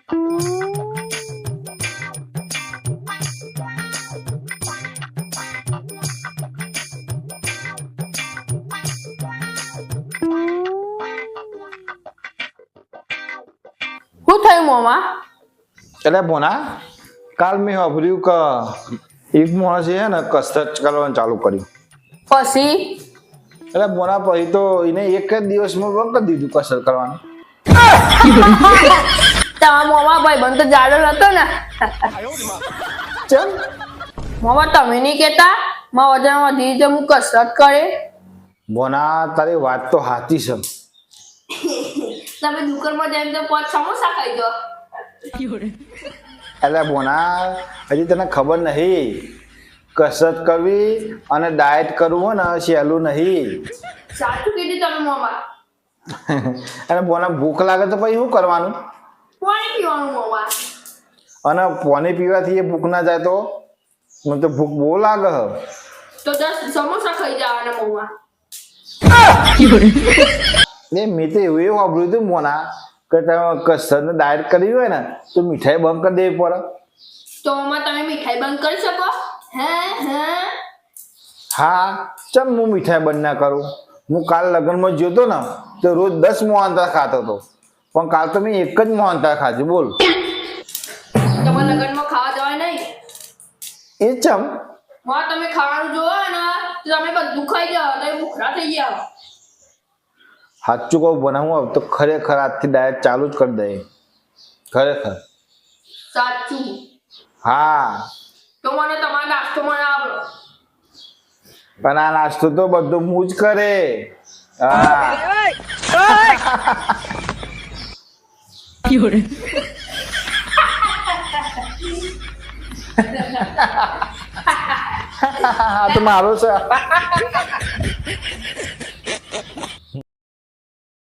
શું થયું મોમાં? એટલે બોના કાલ મેં સાંભળ્યું કે એક માણસે છે ને કસરત કરવાનું ચાલુ કર્યું. પછી એટલે બોના પછી તો એને એક જ દિવસમાં બંધ કરી દીધું કસરત કરવાનું. તમારા મોમાં ભાઈ બંધ તો જાડો નતો ને. ચમ મોમાં તમે નહીં કેતા મારા વજન વધી જાય હું કસરત કરે. બોના તારી વાત તો સાચી છે. તમે દુકાનમાં જઈને તો 5 સમોસા ખાઈ દો. એટલે બોના હજી તને ખબર નહીં કસરત કરવી અને ડાયટ કરવું હોય ને સહેલું નહીં. સાચું કીધું તમે મોમાં. અને બોના ભૂખ લાગે તો પછી શું કરવાનું? પાણી પીવાનું મોમાં. અને પાણી પીવાથી એ ભૂખ ના જાય તો મને તો ભૂખ બહુ લાગે. તો 10 સમોસા ખાઈ જવાના મોમાં. મેં તો એવું સાંભળ્યું હતું મોના કે તમે કસરત ડાયટ કરવી હોય ને તો મીઠાઈ બંધ કરી દેવી પડે. તો મોમાં તમે મીઠાઈ બંધ કરી શકો? હે હા ચમ હું મીઠાઈ બંધ ના કરું. હું કાલ લગ્નમાં જોતો ને તો રોજ 10 મોહનથાળ ખાતો હતો પણ કાલ તો મેં એક જ મોહનથાળ ખાધી. બોલ તમારા લગ્નમાં ખાવા જવાય નહીં. એ ચમ માં તમે ખાવાનું જોવો ને તો તમે બધું ખાઈ જાઓ તો ભૂખરા થઈ જાઓ. સાચું કહું બનાવું તો ખરેખર આજથી ડાયટ ચાલુ જ કરી દે. ખરેખર સાચું. હા તો મને તમારો નાસ્તો મને આપો. પણ આ નાસ્તો તો બધું હું જ કરે. હા તો મારો છે.